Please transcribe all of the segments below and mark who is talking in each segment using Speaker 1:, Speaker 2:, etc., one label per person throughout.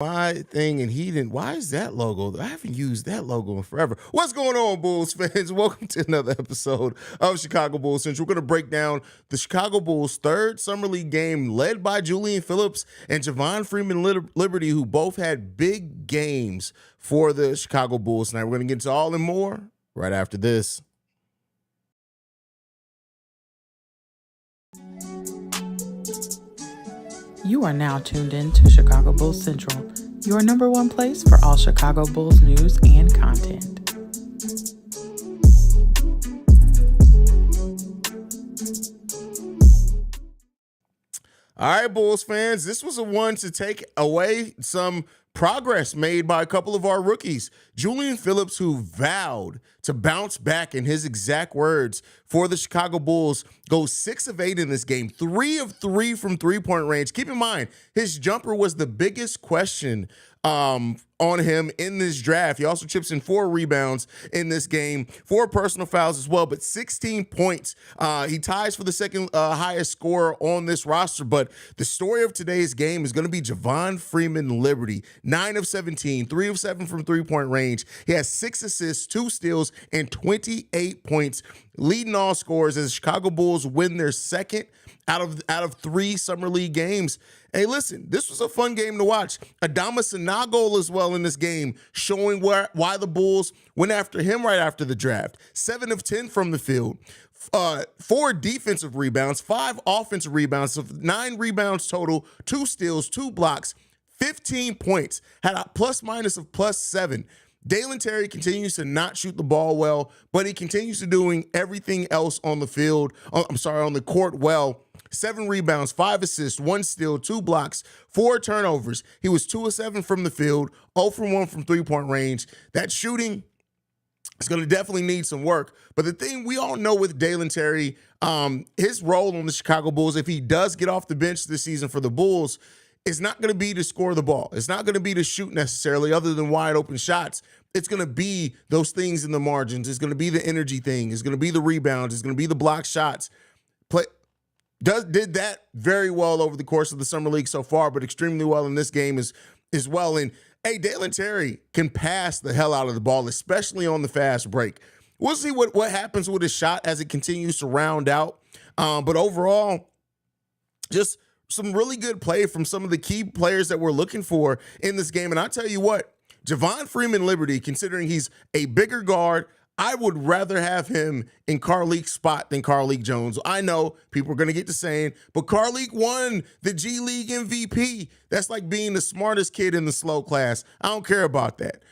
Speaker 1: my thing and he didn't. Why is that logo? I haven't used that logo in forever. What's going on, Bulls fans? Welcome to another episode of Chicago Bulls Central. We're going to break down the Chicago Bulls' third Summer League game led by Julian Phillips and Javon Freeman-Liberty, who both had big games for the Chicago Bulls tonight. We're going to get into all and more right after this.
Speaker 2: You are now tuned in to Chicago Bulls Central, your number one place for all Chicago Bulls news and content.
Speaker 1: All right, Bulls fans, this was a one to take away some progress made by a couple of our rookies. Julian Phillips, who vowed to bounce back in his exact words for the Chicago Bulls, goes 6 of 8 in this game, 3 of 3 from three-point range. Keep in mind, his jumper was the biggest question on him in this draft. He also chips in 4 rebounds in this game, 4 personal fouls as well, but 16 points. He ties for the second highest scorer on this roster. But the story of today's game is going to be Javon Freeman-Liberty, 9 of 17, 3 of 7 from three-point range. He has 6 assists, 2 steals, and 28 points, leading all scorers as the Chicago Bulls win their second out of 3 Summer League games. Hey, listen, this was a fun game to watch. Adama Sanago as well in this game, showing why the Bulls went after him right after the draft. 7 of 10 from the field, 4 defensive rebounds, 5 offensive rebounds, so 9 rebounds total, 2 steals, 2 blocks, 15 points, had a plus-minus of +7. Dalen Terry continues to not shoot the ball well, but he continues to doing everything else on the field. On the court well. 7 rebounds, 5 assists, 1 steal, 2 blocks, 4 turnovers. He was 2 of 7 from the field, 0 for 1 from three-point range. That shooting is going to definitely need some work. But the thing we all know with Dalen Terry, his role on the Chicago Bulls, if he does get off the bench this season for the Bulls, it's not going to be to score the ball. It's not going to be to shoot necessarily, other than wide open shots. It's going to be those things in the margins. It's going to be the energy thing. It's going to be the rebounds. It's going to be the block shots. Did that very well over the course of the Summer League so far, but extremely well in this game as well. And hey, Dalen Terry can pass the hell out of the ball, especially on the fast break. We'll see what happens with his shot as it continues to round out. But overall, just some really good play from some of the key players that we're looking for in this game. And I tell you what, Javon Freeman-Liberty, considering he's a bigger guard, I would rather have him in Carleek's spot than Carleek Jones. I know people are going to get to saying, but Carleek won the G League MVP. That's like being the smartest kid in the slow class. I don't care about that.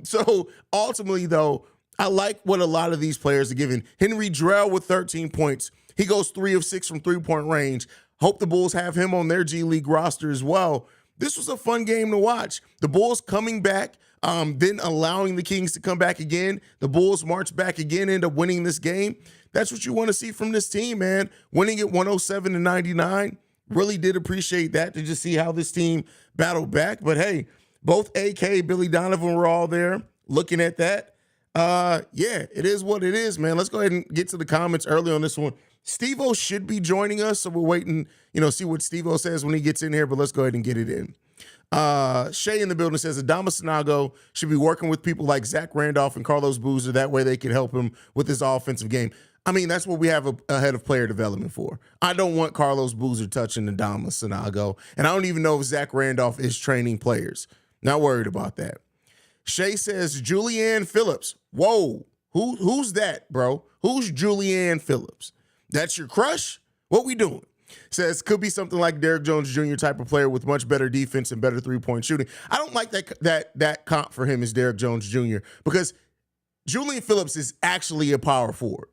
Speaker 1: So ultimately, though, I like what a lot of these players are giving. Henry Drell with 13 points. He goes 3 of 6 from three-point range. Hope the Bulls have him on their G League roster as well. This was a fun game to watch. The Bulls coming back, then allowing the Kings to come back again. The Bulls march back again, end up winning this game. That's what you want to see from this team, man. Winning it 107-99. Really did appreciate that, to just see how this team battled back. But hey, both AK, Billy Donovan were all there looking at that. Yeah, it is what it is, man. Let's go ahead and get to the comments early on this one. Stevo should be joining us, so we're waiting, see what Stevo says when he gets in here, but let's go ahead and get it in. Shay in the building says Adama Sanago should be working with people like Zach Randolph and Carlos Boozer. That way they can help him with his offensive game. I mean, that's what we have a head of player development for. I don't want Carlos Boozer touching Adama Sanago, and I don't even know if Zach Randolph is training players. Not worried about that. Shay says Julian Phillips. Whoa, who's that, bro? Who's Julian Phillips? That's your crush? What we doing? Says could be something like Derrick Jones Jr. type of player with much better defense and better three-point shooting. I don't like that comp for him as Derrick Jones Jr. because Julian Phillips is actually a power forward.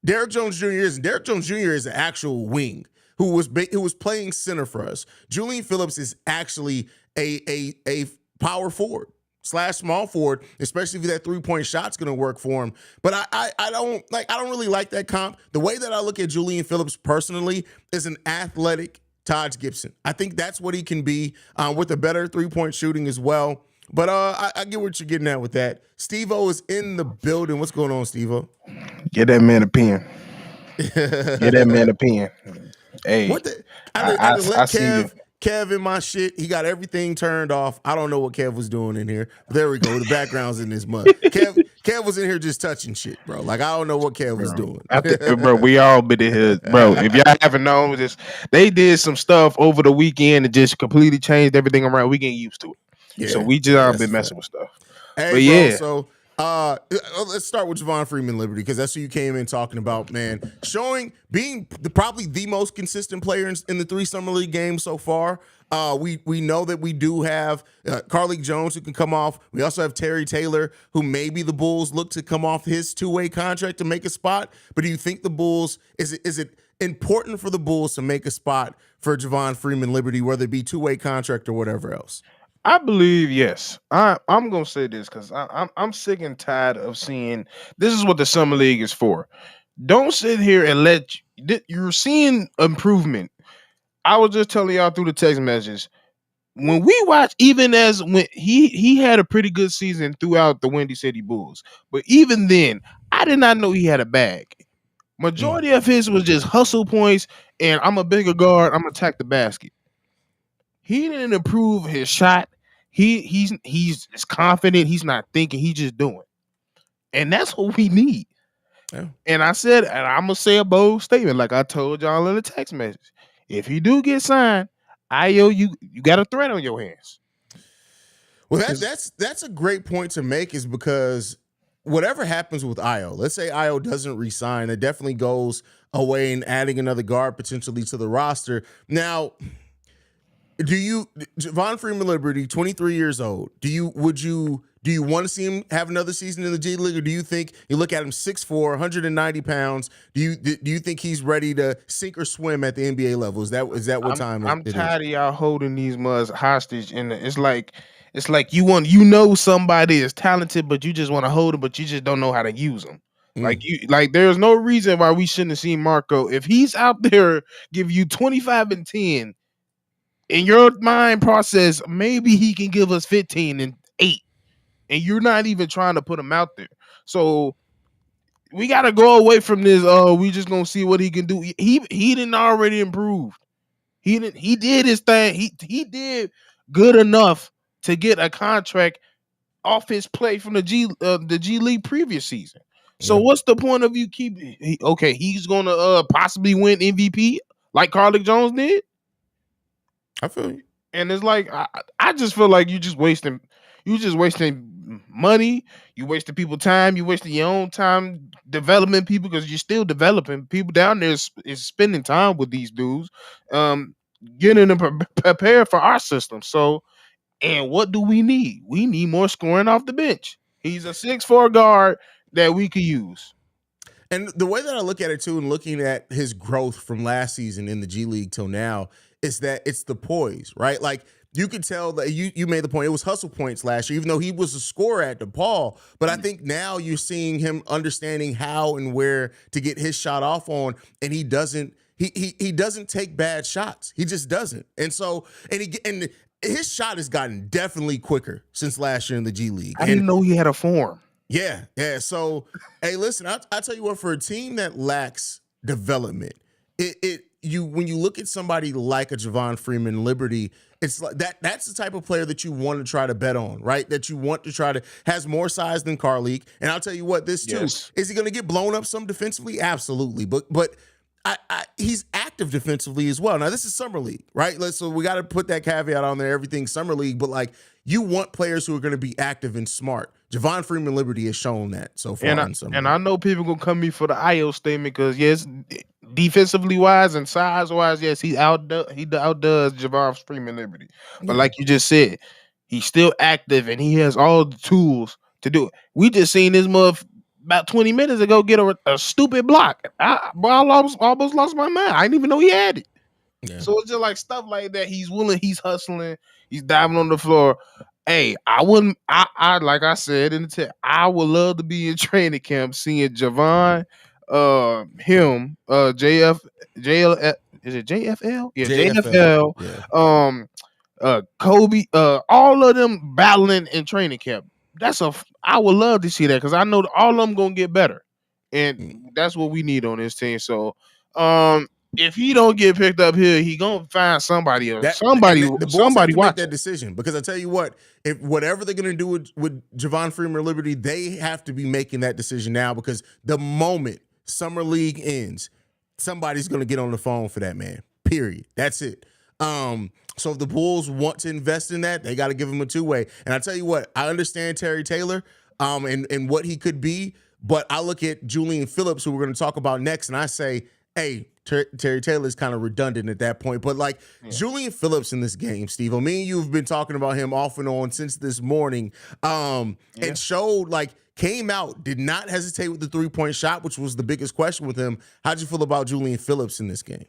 Speaker 1: Derrick Jones Jr. isn't. Derrick Jones Jr. is an actual wing who was playing center for us. Julian Phillips is actually a power forward / small forward, especially if that three-point shot's going to work for him. But I don't really like that comp. The way that I look at Julian Phillips personally is an athletic Taj Gibson. I think that's what he can be with a better three-point shooting as well. But I get what you're getting at with that. Stevo is in the building. What's going on, Stevo?
Speaker 3: Get that man a pen. Get that man a pen. Hey,
Speaker 1: What the? I see you. Kev in my shit. He got everything turned off. I don't know what Kev was doing in here. But there we go. The background's in this mud. Kev was in here just touching shit, bro. Like, I don't know what Kev was doing.
Speaker 3: Bro, we all been in here, bro. If y'all haven't known, they did some stuff over the weekend and just completely changed everything around. We getting used to it.
Speaker 1: Yeah,
Speaker 3: so we just all been messing with stuff.
Speaker 1: Hey,
Speaker 3: but
Speaker 1: bro,
Speaker 3: yeah.
Speaker 1: So let's start with Javon Freeman-Liberty, because that's who you came in talking about, man. Being probably the most consistent player in the 3 Summer League games so far. We know that we do have Carlik Jones, who can come off. We also have Terry Taylor, who maybe the Bulls look to come off his 2-way contract to make a spot. But do you think the Bulls, is it important for the Bulls to make a spot for Javon Freeman-Liberty, whether it be 2-way contract or whatever else?
Speaker 3: I believe yes. I'm gonna say this because I'm sick and tired of seeing. This is what the Summer League is for. Don't sit here and you're seeing improvement. I was just telling y'all through the text messages, when we watch, even as when he had a pretty good season throughout the Windy City Bulls, but even then, I did not know he had a bag. Majority of his was just hustle points, and I'm a bigger guard. I'm gonna attack the basket. He didn't improve his shot. He's confident. He's not thinking. He's just doing, and that's what we need. Yeah. And I said, and I'm gonna say a bold statement, like I told y'all in the text message. If he do get signed, you got a threat on your hands.
Speaker 1: Well, that's a great point to make, is because whatever happens with Io, let's say Io doesn't resign, it definitely goes away and adding another guard potentially to the roster. Now, Javon Freeman-Liberty, 23 years old, do you want to see him have another season in the G League, or do you think you look at him 6'4", 190 pounds? Do you think he's ready to sink or swim at the NBA level? Is that what time?
Speaker 3: I'm tired of y'all holding these muds hostage, and it's like you somebody is talented, but you just want to hold him, but you just don't know how to use them. Like there's no reason why we shouldn't have seen Marco, if he's out there give you 25 and 10. In your mind process, maybe he can give us 15 and 8, and you're not even trying to put him out there. So we got to go away from this. Oh, we just gonna see what he can do. He didn't already improve. He did his thing. He did good enough to get a contract off his play from the G League previous season. So what's the point of you he's gonna possibly win MVP like Carlik Jones did?
Speaker 1: I feel you.
Speaker 3: And it's like I just feel like you just wasting money, you wasting people's time, you wasting your own time developing people, because you're still developing people down there is spending time with these dudes, getting them prepared for our system. So, and what do we need? We need more scoring off the bench. He's a 6'4" guard that we could use.
Speaker 1: And the way that I look at it too, and looking at his growth from last season in the G League till now, is that it's the poise, right? Like, you could tell that you made the point. It was hustle points last year, even though he was a scorer at DePaul. But I think now you're seeing him understanding how and where to get his shot off on, and he doesn't take bad shots. He just doesn't. And so, and his shot has gotten definitely quicker since last year in the G League.
Speaker 3: I didn't know he had a form.
Speaker 1: Yeah. So, hey, listen, I tell you what, for a team that lacks development, when you look at somebody like a Javon Freeman-Liberty, it's like that's the type of player that you want to try to bet on, right? That you want to try to, has more size than Carlik. And I'll tell you what, this too, is he going to get blown up some defensively? Absolutely. But he's active defensively as well. Now, this is Summer League, right? So we got to put that caveat on there, everything's Summer League, but like, you want players who are going to be active and smart. Javon Freeman-Liberty has shown that so far in Summer League.
Speaker 3: And I know people going to come me for the IO statement, because yes, defensively wise and size wise, yes, he outdoes Javon Freeman-Liberty. But like you just said, he's still active and he has all the tools to do it. We just seen this about 20 minutes ago get a stupid block. I almost lost my mind. I didn't even know he had it. Yeah. So it's just like stuff like that. He's willing, he's hustling, he's diving on the floor. Hey, I like I said in the text, I would love to be in training camp seeing Javon, is it JFL? Yeah, JFL. Yeah. Kobe, all of them battling in training camp. I would love to see that, because I know all of them gonna get better, and that's what we need on this team. So, if he don't get picked up here, he gonna find somebody else.
Speaker 1: The Bulls have
Speaker 3: Somebody
Speaker 1: to make
Speaker 3: watch
Speaker 1: that
Speaker 3: him.
Speaker 1: decision, because I tell you what, if whatever they're going to do with Javon Freeman-Liberty, they have to be making that decision now, because the moment summer league ends, somebody's going to get on the phone for that man. Period. That's it. So if the Bulls want to invest in that, they got to give him a two-way. And I tell you what, I understand Terry Taylor, and what he could be, but I look at Julian Phillips, who we're going to talk about next, and I say, hey, Terry Taylor is kind of redundant at that point. But like Julian Phillips in this game, Steve, me and you have been talking about him off and on since this morning, and showed, like, came out, did not hesitate with the 3-point shot, which was the biggest question with him. How'd you feel about Julian Phillips in this game?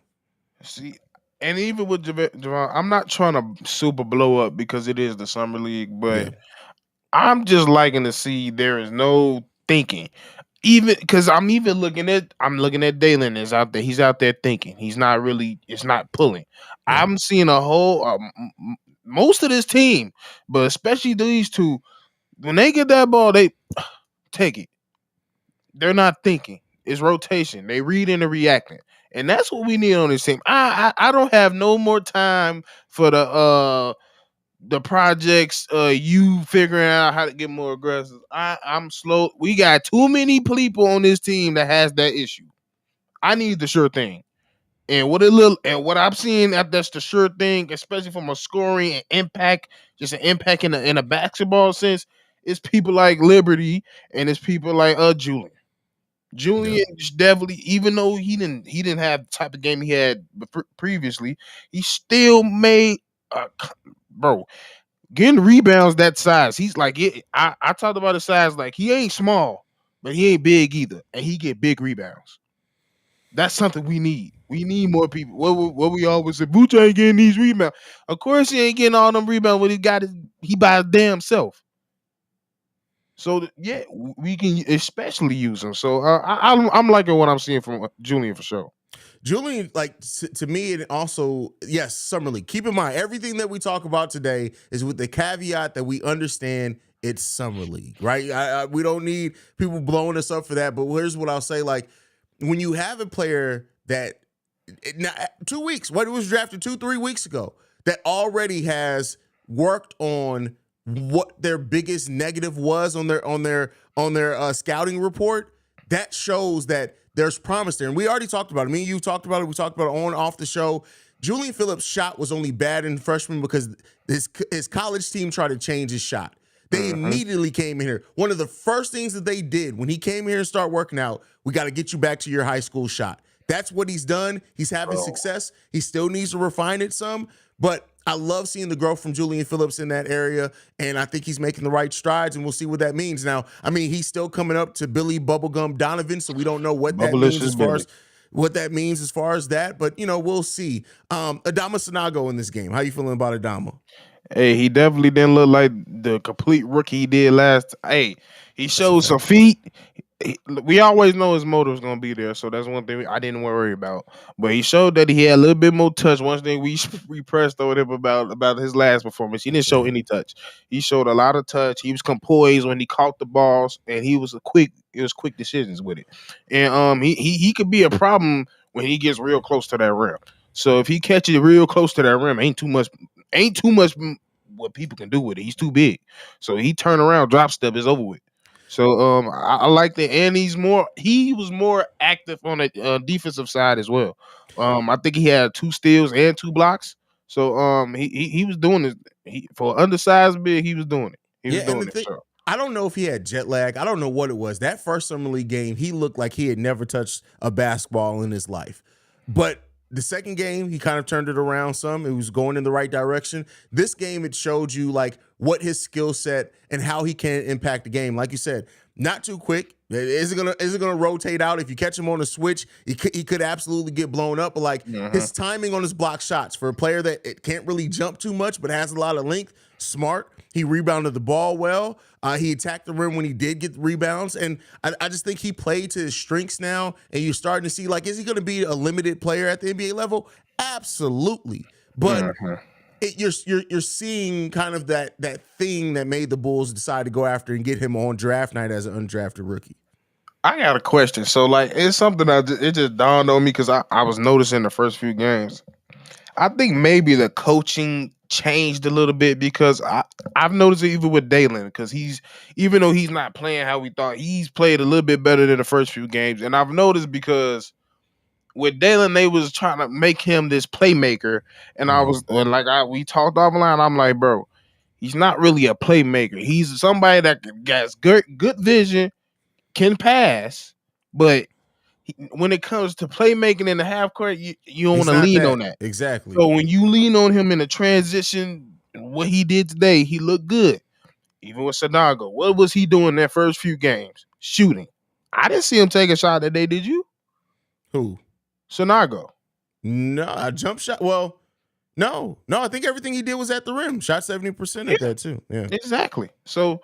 Speaker 3: See, and even with Javon, I'm not trying to super blow up because it is the summer league, but I'm just liking to see there is no thinking. Even because I'm looking at Dalen is out there. He's out there thinking. He's not really. It's not pulling.
Speaker 1: Yeah.
Speaker 3: I'm seeing a whole most of this team, but especially these two. When they get that ball, they take it. They're not thinking. It's rotation. They reading and reacting, and that's what we need on this team. I don't have no more time for the projects, you figuring out how to get more aggressive. I'm slow. We got too many people on this team that has that issue. I need the sure thing. And what I'm seeing that's the sure thing, especially from a scoring and impact, just an impact in a basketball sense, is people like Liberty and it's people like Julian. Julian definitely, even though he didn't have the type of game he had previously, he still made bro. Getting rebounds that size, he's like it. I talked about his size, like he ain't small, but he ain't big either, and he get big rebounds. That's something we need. We need more people. What we always say, Bucha ain't getting these rebounds. Of course, he ain't getting all them rebounds. What he by his damn self. So we can especially use him. So I'm liking what I'm seeing from Julian for sure.
Speaker 1: Julian, like, to me, and also, yes, summer league. Keep in mind, everything that we talk about today is with the caveat that we understand it's summer league, right? We don't need people blowing us up for that. But here's what I'll say: like, when you have a player that 2 weeks, what, it was drafted 2-3 weeks ago, that already has worked on what their biggest negative was on their scouting report, that shows that there's promise there. And we already talked about it. Me and you talked about it. We talked about it on and off the show. Julian Phillips' shot was only bad in freshman because his college team tried to change his shot. They immediately came in here. One of the first things that they did when he came here and started working out, we got to get you back to your high school shot. That's what he's done. He's having success. He still needs to refine it some, but I love seeing the growth from Julian Phillips in that area, and I think he's making the right strides, and we'll see what that means. Now, I mean, he's still coming up to Billy Bubblegum Donovan, so we don't know what that means as far as that, but, we'll see. Adama Sanago in this game. How you feeling about Adama?
Speaker 3: Hey, he definitely didn't look like the complete rookie he did last. Hey, he showed some feet. We always know his motor's gonna be there, so that's one thing I didn't worry about. But he showed that he had a little bit more touch. One thing we pressed over him about his last performance, he didn't show any touch. He showed a lot of touch. He was composed when he caught the balls, and he was quick decisions with it. And he could be a problem when he gets real close to that rim. So if he catches it real close to that rim, ain't too much what people can do with it. He's too big. So he turn around, drop step is over with. So I like that, and he was more active on the defensive side as well. I think he had 2 steals and 2 blocks. So he was doing this. For undersized big, he was doing it. He was doing it. So.
Speaker 1: I don't know if he had jet lag. I don't know what it was. That first summer league game, he looked like he had never touched a basketball in his life. But the second game, he kind of turned it around some. It was going in the right direction. This game, it showed you like what his skill set and how he can impact the game. Like you said, not too quick. Is it gonna rotate out? If you catch him on a switch, he could absolutely get blown up. But like his timing on his block shots for a player that it can't really jump too much, but has a lot of length, smart. He rebounded the ball well. He attacked the rim when he did get rebounds. And I just think he played to his strengths now. And you're starting to see, like, is he going to be a limited player at the NBA level? Absolutely. But you're seeing kind of that thing that made the Bulls decide to go after and get him on draft night as an undrafted rookie.
Speaker 3: I got a question. So, like, it's something it just dawned on me because I was noticing the first few games. I think maybe the coaching changed a little bit because I've noticed it even with Dalen because even though he's not playing how we thought, he's played a little bit better than the first few games. And I've noticed because with Dalen, they was trying to make him this playmaker, and we talked offline. I'm like, bro, he's not really a playmaker. He's somebody that has good vision, can pass, but when it comes to playmaking in the half court, you don't
Speaker 1: He's
Speaker 3: want to
Speaker 1: not
Speaker 3: lean
Speaker 1: that.
Speaker 3: on that.
Speaker 1: Exactly.
Speaker 3: So when you lean on him in the transition, what he did today, he looked good. Even with Sanago, what was he doing that first few games? Shooting. I didn't see him take a shot that day. Did you?
Speaker 1: Who?
Speaker 3: Sanago.
Speaker 1: No, a jump shot. Well, no. I think everything he did was at the rim. Shot 70% at that too. Yeah,
Speaker 3: exactly. So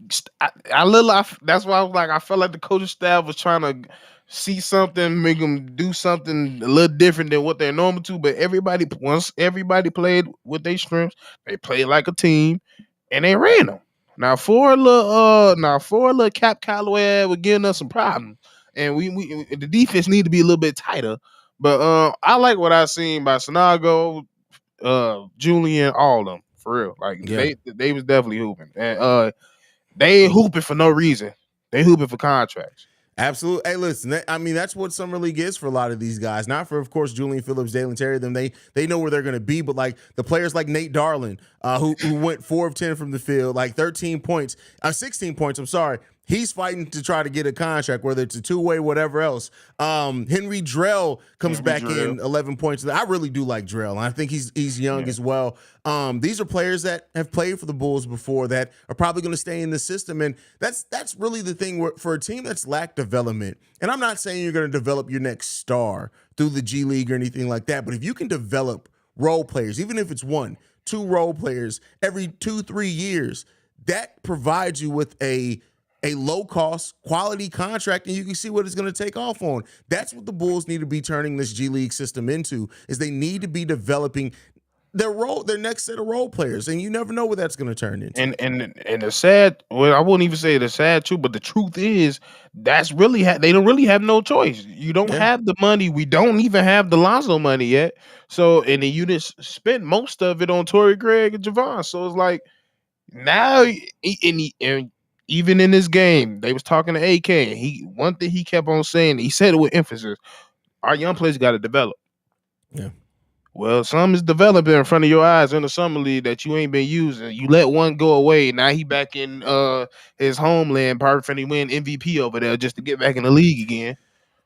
Speaker 3: that's why I was like, I felt like the coaching staff was trying to see something, make them do something a little different than what they're normal to. But once everybody played with their strengths, they played like a team, and they ran them. Now for a little Cap Calloway was giving us some problems, and we the defense need to be a little bit tighter. But I like what I seen by Sanago, Julian, all of them for real. Like
Speaker 1: yeah.
Speaker 3: they was definitely hooping, and they ain't hooping for no reason. They hooping for contracts.
Speaker 1: Absolutely. Hey, listen, I mean, that's what Summer League is for a lot of these guys. Not for, of course, Julian Phillips, Dalen Terry, them. They know where they're going to be, but like the players like Nate Darlin, who went 4 of 10 from the field, like 16 points, I'm sorry. He's fighting to try to get a contract, whether it's a two-way, whatever else. Henry Drell comes back in 11 points. I really do like Drell. And I think he's young as well. These are players that have played for the Bulls before that are probably going to stay in the system. And that's really the thing for a team that's lacked development. And I'm not saying you're going to develop your next star through the G League or anything like that. But if you can develop role players, even if it's 1, 2 role players every 2-3 years, that provides you with a low-cost, quality contract, and you can see what it's going to take off on. That's what the Bulls need to be turning this G League system into, is they need to be developing their next set of role players, and you never know what that's going to turn into.
Speaker 3: And the sad, well, I wouldn't even say the sad truth, but the truth is that's really they don't really have no choice. You don't have the money. We don't even have the Lonzo money yet. So, and then you just spent most of it on Torrey Craig and Javon. So it's like now, and even in this game, they was talking to AK. And one thing he kept on saying, he said it with emphasis: our young players got to develop.
Speaker 1: Yeah.
Speaker 3: Well, some is developing in front of your eyes in the summer league that you ain't been using. You let one go away. Now he back in his homeland, perfectly win MVP over there just to get back in the league again.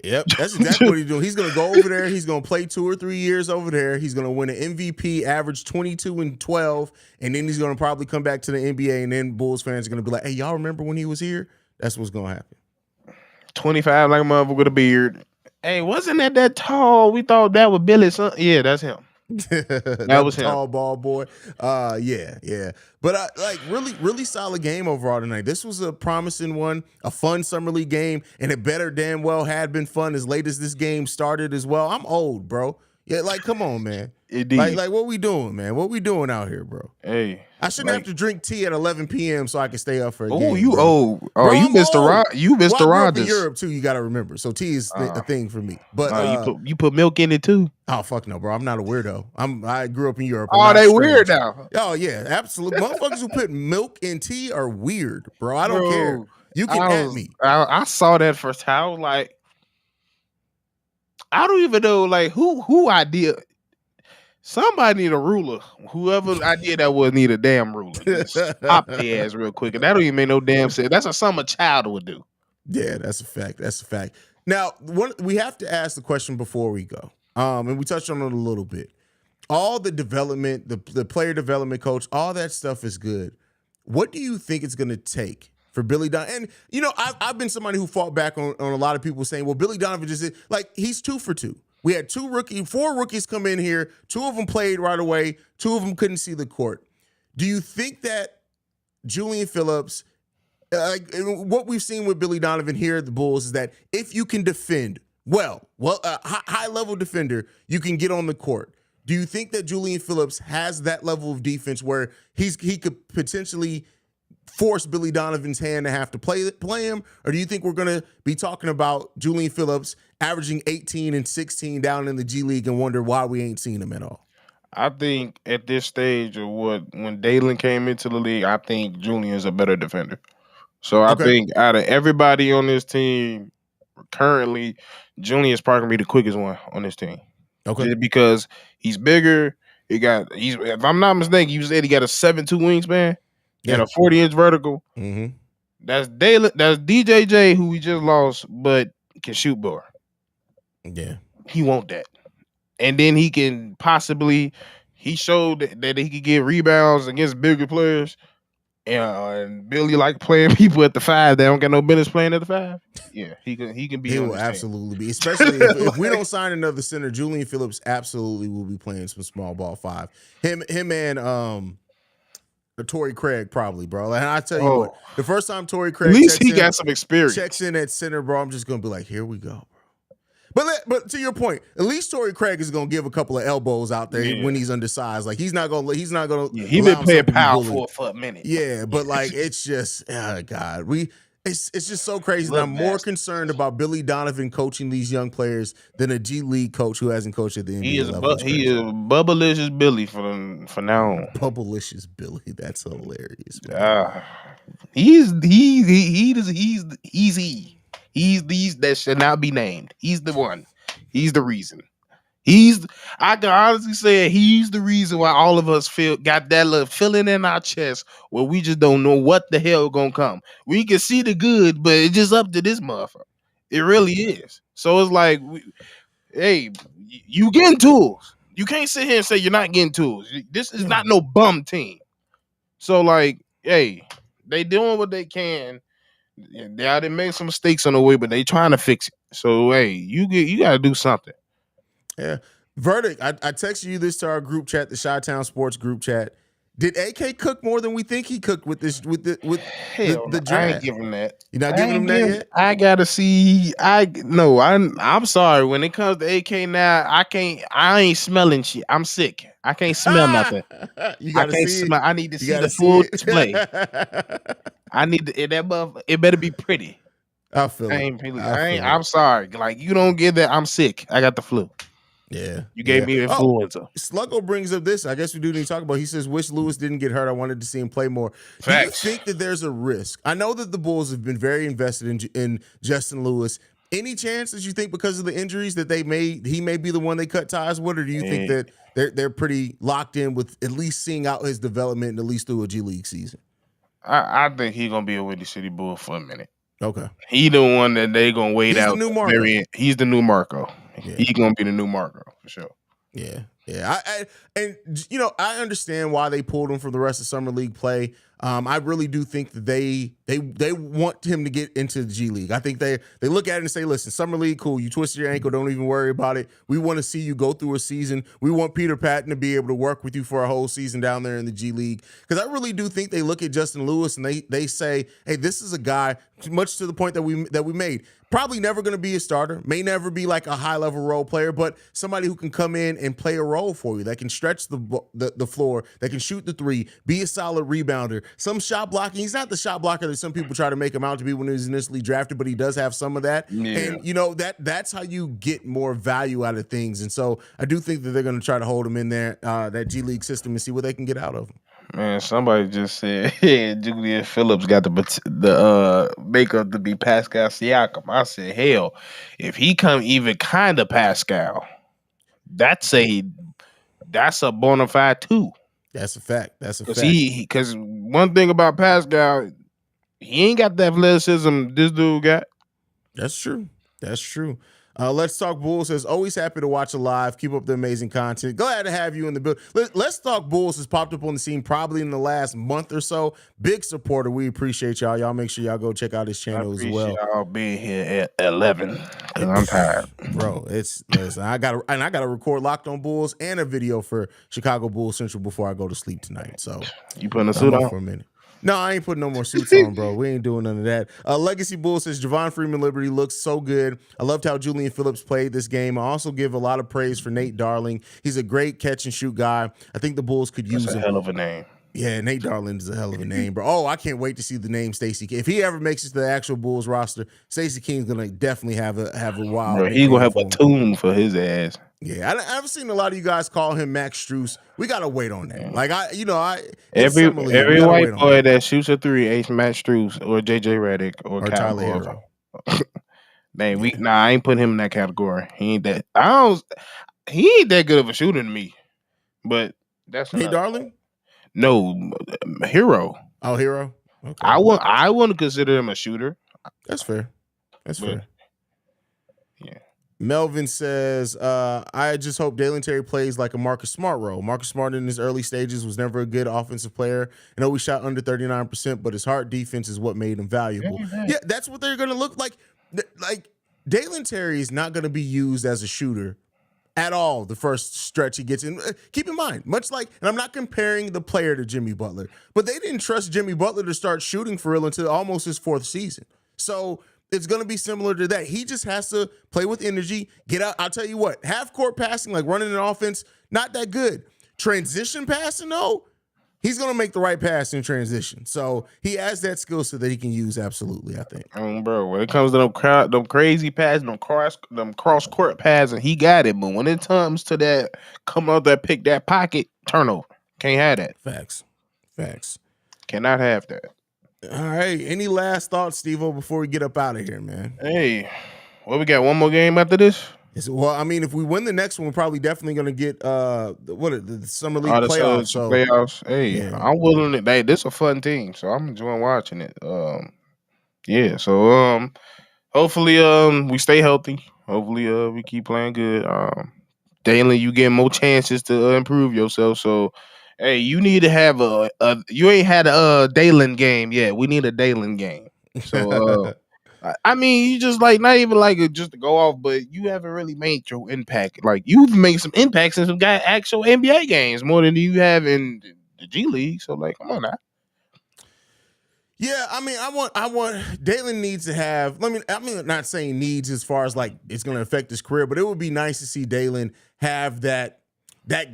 Speaker 1: Yep, that's exactly what he's doing. He's going to go over there. He's going to play 2 or 3 years over there. He's going to win an MVP, average 22 and 12, and then he's going to probably come back to the NBA, and then Bulls fans are going to be like, hey, y'all remember when he was here? That's what's going to happen.
Speaker 3: 25 like a motherfucker with a beard. Hey, wasn't that tall? We thought that was Billy's son. Yeah, that's him.
Speaker 1: That was tall ball boy. Yeah. But really solid game overall tonight. This was a promising one, a fun summer league game, and it better damn well had been fun as late as this game started as well. I'm old, bro. Yeah, like come on, man.
Speaker 3: Indeed.
Speaker 1: Like what we doing, man? What we doing out here, bro?
Speaker 3: Hey,
Speaker 1: I shouldn't have to drink tea at 11 p.m. so I can stay up for a game.
Speaker 3: Oh, you
Speaker 1: bro.
Speaker 3: old. Oh,
Speaker 1: bro,
Speaker 3: you Mr. Rod. You Mr.
Speaker 1: Well, I grew up
Speaker 3: Rogers.
Speaker 1: in Europe too. You got to remember. So tea is a thing for me. But
Speaker 3: you put milk in it too.
Speaker 1: Oh fuck no, bro! I'm not a weirdo. I grew up in Europe.
Speaker 3: Oh, they weird now.
Speaker 1: Oh yeah, absolutely. Motherfuckers who put milk in tea are weird, bro. I don't care. You can at me.
Speaker 3: I saw that first time. I was like, I don't even know like who idea. Somebody need a ruler. Whoever idea that was need a damn ruler. Just pop their ass real quick, and that don't even make no damn sense. That's something a child would do.
Speaker 1: Yeah, that's a fact. That's a fact. Now, we have to ask the question before we go, and we touched on it a little bit. All the development, the player development coach, all that stuff is good. What do you think it's going to take for Billy Donovan? And I've been somebody who fought back on a lot of people saying, "Well, Billy Donovan just like he's 2 for 2." We had 4 rookies come in here. 2 of them played right away. 2 of them couldn't see the court. Do you think that Julian Phillips, what we've seen with Billy Donovan here at the Bulls, is that if you can defend high-level defender, you can get on the court. Do you think that Julian Phillips has that level of defense where he could potentially force Billy Donovan's hand to have to play him? Or do you think we're going to be talking about Julian Phillips averaging 18 and 16 down in the G League and wonder why we ain't seen him at all?
Speaker 3: I think at this stage of when Dalen came into the league, I think Julian's a better defender. So I think out of everybody on this team currently, Julian's probably gonna be the quickest one on this team.
Speaker 1: Okay.
Speaker 3: Just because he's bigger. If I'm not mistaken, you said he got a 7'2" wingspan. He got a 40-inch vertical.
Speaker 1: Mm-hmm.
Speaker 3: That's Dalen. That's DJJ, who we just lost, but can shoot more.
Speaker 1: Yeah.
Speaker 3: He want that. And then he can possibly, he showed that he could get rebounds against bigger players. And Billy like playing people at the 5 that don't got no business playing at the 5. Yeah, he can be.
Speaker 1: He will absolutely be, especially if we don't sign another center. Julian Phillips absolutely will be playing some small ball 5. Him and Torrey Craig probably, bro. And I tell you what, the first time Torrey Craig,
Speaker 3: at least he got some experience.
Speaker 1: Checks in at center, bro. I'm just gonna be like, here we go. But to your point, at least Torrey Craig is gonna give a couple of elbows out there when he's undersized. Like he's not gonna.
Speaker 3: Yeah, he been playing power for a minute.
Speaker 1: Yeah, but like it's just, God, it's just so crazy. I'm more concerned about Billy Donovan coaching these young players than a G League coach who hasn't coached at the NBA level.
Speaker 3: He is Bubblicious Billy for now on.
Speaker 1: Bubblicious Billy, that's hilarious.
Speaker 3: He's these that should not be named. He's the one. He's the reason. I can honestly say he's the reason why all of us got that little feeling in our chest where we just don't know what the hell gonna come. We can see the good, but it's just up to this motherfucker. It really is. So it's like, hey, you getting tools. You can't sit here and say you're not getting tools. This is not no bum team. So like, hey, they doing what they can. They made some mistakes on the way, but they trying to fix it. So hey, you got to do something.
Speaker 1: Yeah. Verdict. I texted you this to our group chat, the Chi-Town Sports group chat. Did AK cook more than we think he cooked with the draft?
Speaker 3: I ain't giving that.
Speaker 1: You're not giving him that yet?
Speaker 3: I gotta see. I'm sorry. When it comes to AK now, I ain't smelling shit. I'm sick. I can't smell nothing.
Speaker 1: You gotta see
Speaker 3: smell. I need to see the full display. I need to, it better be pretty.
Speaker 1: I feel it.
Speaker 3: I'm sorry. Like, you don't get that. I'm sick. I got the flu.
Speaker 1: Yeah.
Speaker 3: You gave me influenza.
Speaker 1: Sluggo brings up this. I guess we do need to talk about. He says, wish Lewis didn't get hurt. I wanted to see him play more.
Speaker 3: Facts.
Speaker 1: Do you think that there's a risk? I know that the Bulls have been very invested in Justin Lewis. Any chance that you think because of the injuries that he may be the one they cut ties with, or do you think that they're pretty locked in with at least seeing out his development and at least through a G League season?
Speaker 3: I think he's gonna be a Windy City Bull for a minute.
Speaker 1: Okay.
Speaker 3: He the one that they gonna wait out.
Speaker 1: The new Marco.
Speaker 3: He's the new Marco.
Speaker 1: Yeah.
Speaker 3: He's gonna be the new Marco for sure.
Speaker 1: Yeah. I understand why they pulled him from the rest of summer league play. I really do think that they want him to get into the G League. I think they look at it and say, listen, summer league, cool. You twisted your ankle, don't even worry about it. We want to see you go through a season. We want Peter Patton to be able to work with you for a whole season down there in the G League. Because I really do think they look at Justin Lewis and they say, hey, this is a guy, much to the point that we made, probably never going to be a starter, may never be like a high-level role player, but somebody who can come in and play a role for you, that can stretch the floor, that can shoot the three, be a solid rebounder, some shot blocking. He's not the shot blocker that some people try to make him out to be when he was initially drafted, but he does have some of that. Yeah. And, that's how you get more value out of things. And so I do think that they're going to try to hold him in there, that G League system, and see what they can get out of him.
Speaker 3: Man, somebody just said Julian Phillips got the makeup to be Pascal Siakam. I said, hell, if he come even kind of Pascal, that's a bona fide too.
Speaker 1: That's a fact.
Speaker 3: Because one thing about Pascal, he ain't got the athleticism this dude got.
Speaker 1: That's true. Let's Talk Bulls says, always happy to watch it live. Keep up the amazing content. Glad to have you in the building. Let's Talk Bulls has popped up on the scene probably in the last month or so. Big supporter. We appreciate y'all. Y'all make sure y'all go check out his channel as well.
Speaker 3: Y'all being here at 11 because I'm tired,
Speaker 1: bro. Listen, I gotta record Locked on Bulls and a video for Chicago Bulls Central before I go to sleep tonight. So
Speaker 3: you putting a suit on
Speaker 1: for a minute? No, I ain't putting no more suits on, bro. We ain't doing none of that. Legacy Bull says, Javon Freeman-Liberty looks so good. I loved how Julian Phillips played this game. I also give a lot of praise for Nate Darling. He's a great catch and shoot guy. I think the Bulls could use him.
Speaker 3: Hell of a name.
Speaker 1: Yeah, Nate Darling is a hell of a name, bro. Oh, I can't wait to see the name Stacey King. If he ever makes it to the actual Bulls roster, Stacey King's gonna definitely have a wild
Speaker 3: Bro, he
Speaker 1: nickname
Speaker 3: gonna have
Speaker 1: for
Speaker 3: a
Speaker 1: him.
Speaker 3: tune for his ass.
Speaker 1: Yeah, I've seen a lot of you guys call him Max Strus. We gotta wait on that.
Speaker 3: Yeah.
Speaker 1: Like it's
Speaker 3: Every
Speaker 1: Summer League. We
Speaker 3: every
Speaker 1: gotta
Speaker 3: white
Speaker 1: wait on
Speaker 3: boy
Speaker 1: that.
Speaker 3: that shoots a three, H. Matt Strus or JJ Redick or
Speaker 1: Or
Speaker 3: Cal
Speaker 1: Tyler Hero.
Speaker 3: Dang,
Speaker 1: Yeah.
Speaker 3: I ain't putting him in that category. He ain't that. He ain't that good of a shooter to me. But that's
Speaker 1: Nate
Speaker 3: another.
Speaker 1: Darling?
Speaker 3: No, Hero.
Speaker 1: Oh, Hero. Okay,
Speaker 3: I wouldn't consider him a shooter.
Speaker 1: that's fair. That's
Speaker 3: But
Speaker 1: fair.
Speaker 3: yeah.
Speaker 1: Melvin says, I just hope Dalen Terry plays like a Marcus Smart role. Marcus Smart in his early stages was never a good offensive player. I know he shot under 39%, but his hard defense is what made him valuable. Yeah, that's what they're going to look like. Like, Dalen Terry is not going to be used as a shooter at all the first stretch he gets in. Keep in mind, much like, and I'm not comparing the player to Jimmy Butler, but they didn't trust Jimmy Butler to start shooting for real until almost his fourth season. So it's going to be similar to that. He just has to play with energy, get out. I'll tell you what, half court passing, like running an offense, not that good. Transition passing, though, he's going to make the right pass in transition. So he has that skill set that he can use, absolutely, I think.
Speaker 3: Bro, when it comes to them crazy passes, them cross court passes, he got it. But when it comes to that, come out there, pick that pocket, turnover. Can't have that.
Speaker 1: Facts.
Speaker 3: Cannot have that.
Speaker 1: All right. Any last thoughts, Stevo, before we get up out of here, man?
Speaker 3: Hey, we got one more game after this?
Speaker 1: Well, I mean, if we win the next one, we're probably definitely going to get the Summer League
Speaker 3: the
Speaker 1: playoffs. So
Speaker 3: playoffs. Hey,
Speaker 1: yeah.
Speaker 3: I'm willing to. Hey, this is a fun team, so I'm enjoying watching it. Yeah. So hopefully we stay healthy. Hopefully we keep playing good. Daily, you get more chances to improve yourself. So, hey, you need to have you ain't had a Dalen game yet. We need a Dalen game. So, I mean, you just like not even like just to go off, but you haven't really made your impact. Like you've made some impacts in some actual NBA games more than you have in the G League. So, like, come on now.
Speaker 1: Yeah, I mean, I want Dalen needs to have. I'm not saying needs as far as like it's going to affect his career, but it would be nice to see Dalen have that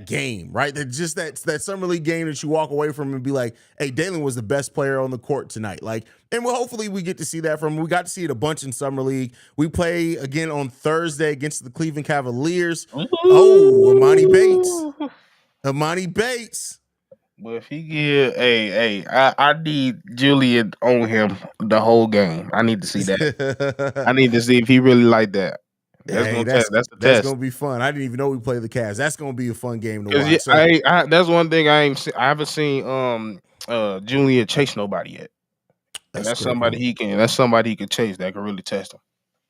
Speaker 1: game, right? That Summer League game that you walk away from and be like, hey, Dalen was the best player on the court tonight. Like, and hopefully we get to see that from him. We got to see it a bunch in Summer League. We play again on Thursday against the Cleveland Cavaliers. Ooh. Oh, Amani Bates.
Speaker 3: But if he give, I need Julian on him the whole game. I need to see that. I need to see if he really like that. That's
Speaker 1: That's gonna be fun. I didn't even know we played the Cavs. That's gonna be a fun game to watch.
Speaker 3: Yeah,
Speaker 1: so,
Speaker 3: that's one thing I haven't seen Julian chase nobody yet. And that's somebody he can chase that can really test him.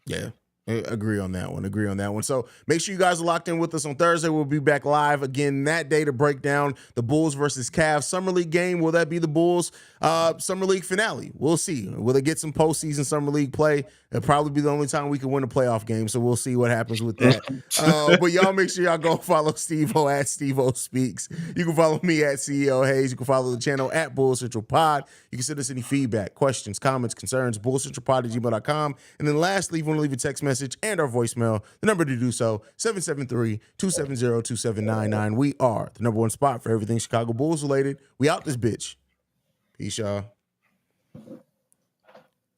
Speaker 1: Yeah. Agree on that one. So make sure you guys are locked in with us on Thursday. We'll be back live again that day to break down the Bulls versus Cavs Summer League game. Will that be the Bulls Summer League finale? We'll see. Will they get some postseason Summer League play? It'll probably be the only time we can win a playoff game. So we'll see what happens with that. But y'all make sure y'all go follow Stevo at Stevo Speaks. You can follow me at CEO Haize. You can follow the channel at Bull Central Pod. You can send us any feedback, questions, comments, concerns, bullcentralpod@gmail.com. And then lastly, if you want to leave a text message and our voicemail, the number to do so, 773-270-2799. We are the number one spot for everything Chicago Bulls related. We out this bitch. Peace, y'all.